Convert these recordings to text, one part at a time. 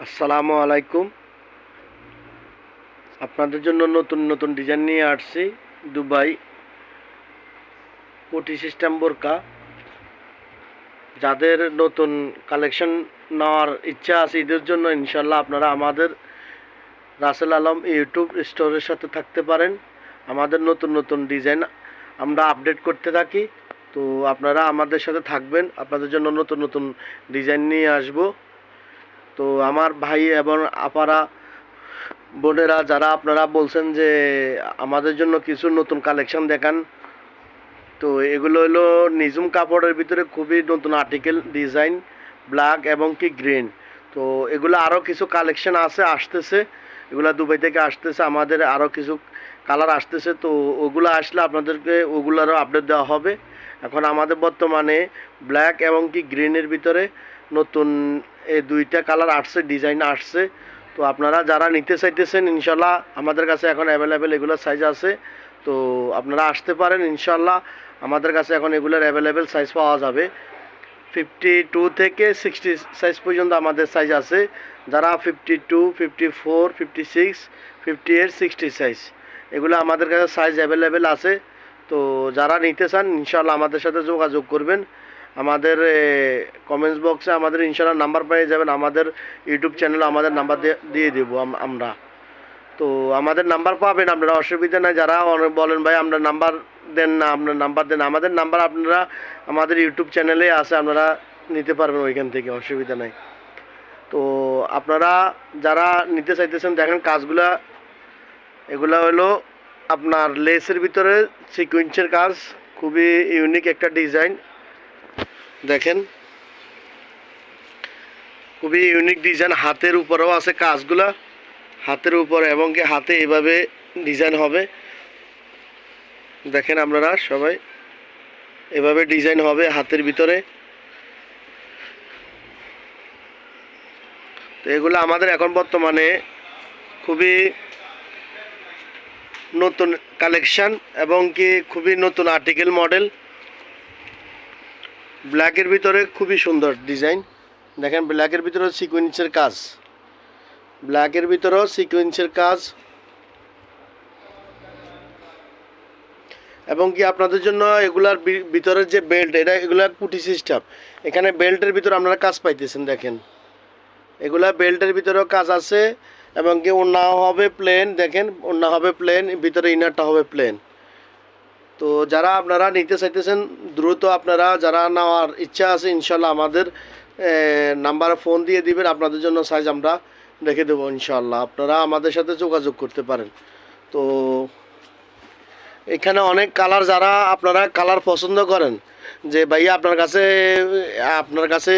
আসসালামু আলাইকুম। আপনাদের জন্য নতুন নতুন ডিজাইন নিয়ে আসছি। দুবাই কোটি সিস্টেম বোরকা। যাদের নতুন কালেকশন নেওয়ার ইচ্ছা আছে ঈদের জন্য, ইনশাল্লাহ আপনারা আমাদের রাসেল আলম ইউটিউব স্টোরের সাথে থাকতে পারেন। আমাদের নতুন নতুন ডিজাইন আমরা আপডেট করতে থাকি। তো আপনারা আমাদের সাথে থাকবেন, আপনাদের জন্য নতুন নতুন ডিজাইন নিয়ে আসব। তো আমার ভাই এবং আপারা বোনেরা যারা আপনারা বলছেন যে আমাদের জন্য কিছু নতুন কালেকশন দেখান, তো এগুলো হলো নিজুম কাপড়ের ভিতরে খুবই নতুন আর্টিকেল ডিজাইন, ব্ল্যাক এবং কি গ্রিন। তো এগুলো আরও কিছু কালেকশন আসতেছে, এগুলো দুবাই থেকে আসতেছে, আমাদের আরও কিছু কালার আসতেছে। তো ওগুলো আসলে আপনাদেরকে ওগুলোরও আপডেট দেওয়া হবে। এখন আমাদের বর্তমানে ব্ল্যাক এবং কি গ্রিনের ভিতরে নতুন এই দুইটা কালার আসছে, ডিজাইন আসছে। তো আপনারা যারা নিতে চাইতেছেন, ইনশাল্লাহ আমাদের কাছে এখন অ্যাভেলেবেল এগুলো সাইজ আছে। তো আপনারা আসতে পারেন ইনশাল্লাহ। আমাদের কাছে এখন এগুলোর অ্যাভেলেবেল সাইজ পাওয়া যাবে। 52 থেকে 60 সাইজ পর্যন্ত আমাদের সাইজ আছে। যারা 52, 54, 56, 58, 60 সাইজ, এগুলো আমাদের কাছে সাইজ অ্যাভেলেবেল আছে। তো যারা নিতে চান ইনশাল্লাহ আমাদের সাথে যোগাযোগ করবেন। আমাদের কমেন্টস বক্সে আমাদের ইনশাল্লাহ নাম্বার পেয়ে যাবেন। আমাদের ইউটিউব চ্যানেলে আমাদের নাম্বার দিয়ে দেবো আমরা। তো আমাদের নাম্বার পাবেন আপনারা, অসুবিধা নাই। যারা বলেন ভাই আমরা নাম্বার দেন না, আপনার নাম্বার দেন, আমাদের নাম্বার আপনারা আমাদের ইউটিউব চ্যানেলে আছে, আপনারা নিতে পারবেন ওইখান থেকে, অসুবিধা নাই। তো আপনারা যারা নিতে চাইতেছেন দেখেন কাজগুলা, এগুলা হলো আপনার লেসের ভিতরে সিকুয়েন্সের কাজ, খুবই ইউনিক একটা ডিজাইন। দেখেন খুবই ইউনিক ডিজাইন, হাতের উপরেও আছে কাজগুলা, হাতের উপরে এবং কি হাতে এভাবে ডিজাইন হবে। দেখেন আপনারা সবাই এভাবে ডিজাইন হবে হাতের ভিতরে। তো এগুলো আমাদের এখন বর্তমানে খুবই নতুন কালেকশান এবং কি খুবই নতুন আর্টিকেল মডেল। ব্ল্যাকের ভিতরে খুবই সুন্দর ডিজাইন। দেখেন ব্ল্যাকের ভিতরেও সিকুয়েন্সের কাজ, ব্ল্যাকের ভিতরেও সিকুয়েন্সের কাজ এবং কি আপনাদের জন্য এগুলার ভিতরের যে বেল্ট, এগুলা কুটি সিস্টেম। এখানে বেল্টের ভিতরে আপনারা কাজ পাইতেছেন। দেখেন এগুলা বেল্টের ভিতরেও কাজ আছে এবং কি ওড়না হবে প্লেন। দেখেন ওড়না হবে প্লেন, ভিতরে ইনারটা হবে প্লেন। তো যারা আপনারা নিতে চাইতেছেন দ্রুত, আপনারা যারা নেওয়ার ইচ্ছা আছে ইনশাল্লাহ আমাদের নাম্বারে ফোন দিয়ে দিবেন, আপনাদের জন্য সাইজ আমরা রেখে দেবো ইনশাল্লাহ। আপনারা আমাদের সাথে যোগাযোগ করতে পারেন। তো এখানে অনেক কালার, যারা আপনারা কালার পছন্দ করেন যে ভাইয়া আপনার কাছে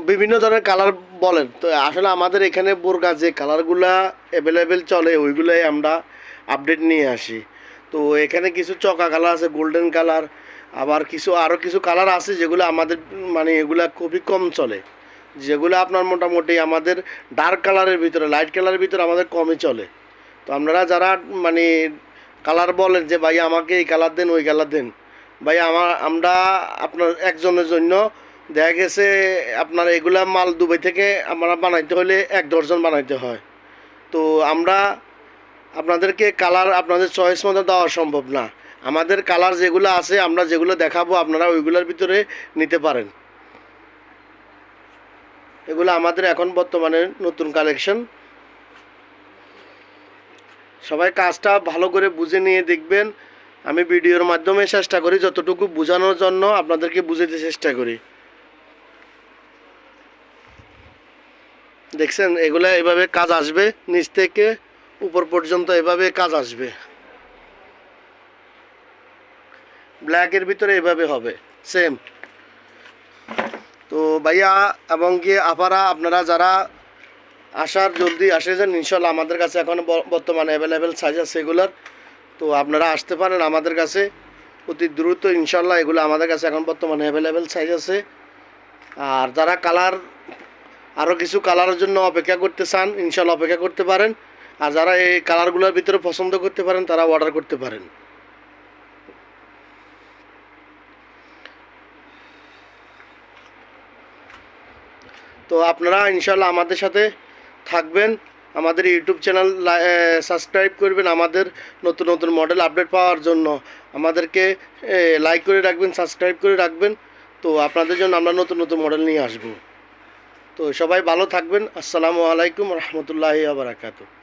বিভিন্ন ধরনের কালার বলেন, তো আসলে আমাদের এখানে বোরকা যে কালারগুলা অ্যাভেলেবেল চলে ওইগুলাই আমরা আপডেট নিয়ে আসি। তো এখানে কিছু চকা কালার আছে, গোল্ডেন কালার, আবার আরও কিছু কালার আছে যেগুলো আমাদের মানে এগুলা খুবই কম চলে, যেগুলো আপনার মোটামুটি আমাদের ডার্ক কালারের ভিতরে, লাইট কালারের ভিতরে আমাদের কমই চলে। তো আপনারা যারা মানে কালার বলেন যে ভাই আমাকে এই কালার দেন, ওই কালার দেন, ভাই আমরা আপনার একজনের জন্য দেখা গেছে আপনার এগুলা মাল দুবাই থেকে আমরা বানাইতে হলে 1 ডজন বানাইতে হয়। তো আমরা আপনাদেরকে কালার আপনাদের চয়েস মতো দেওয়া সম্ভব না। আমাদের কালার যেগুলো আছে, আমরা যেগুলো দেখাবো আপনারা ওইগুলোর ভিতরে নিতে পারেন। এগুলো আমাদের এখন বর্তমানে নতুন কালেকশন। সবাই কাজটা ভালো করে বুঝে নিয়ে দেখবেন। আমি ভিডিওর মাধ্যমে চেষ্টা করি যতটুকু বোঝানোর জন্য, আপনাদেরকে বুঝাতে চেষ্টা করি। দেখছেন এগুলা এভাবে কাজ আসবে, নিচ থেকে উপর পর্যন্ত এভাবে কাজ আসবে। ব্ল্যাকের ভিতরে এভাবে হবে সেম। তো ভাইয়া এবং কি আপারা আপনারা যারা আসার জলদি আসে যান ইনশাল্লাহ। আমাদের কাছে এখন বর্তমানে অ্যাভেলেবেল সাইজ আছে এগুলার। তো আপনারা আসতে পারেন আমাদের কাছে অতি দ্রুত ইনশাল্লাহ। এগুলো আমাদের কাছে এখন বর্তমানে অ্যাভেলেবেল সাইজ আছে। আর যারা কালার আরও কিছু কালারের জন্য অপেক্ষা করতে চান ইনশাল্লাহ অপেক্ষা করতে পারেন। আর যারা এই কালারগুলোর ভিতরে পছন্দ করতে পারেন তারা অর্ডার করতে পারেন। তো আপনারা ইনশাল্লাহ আমাদের সাথে থাকবেন, আমাদের ইউটিউব চ্যানেল সাবস্ক্রাইব করবেন। আমাদের নতুন নতুন মডেল আপডেট পাওয়ার জন্য আমাদেরকে লাইক করে রাখবেন, সাবস্ক্রাইব করে রাখবেন। তো আপনাদের জন্য আমরা নতুন নতুন মডেল নিয়ে আসব। তো সবাই ভালো থাকবেন। আসসালামু আলাইকুম রহমতুল্লাহি ওয়া বারাকাতুহু।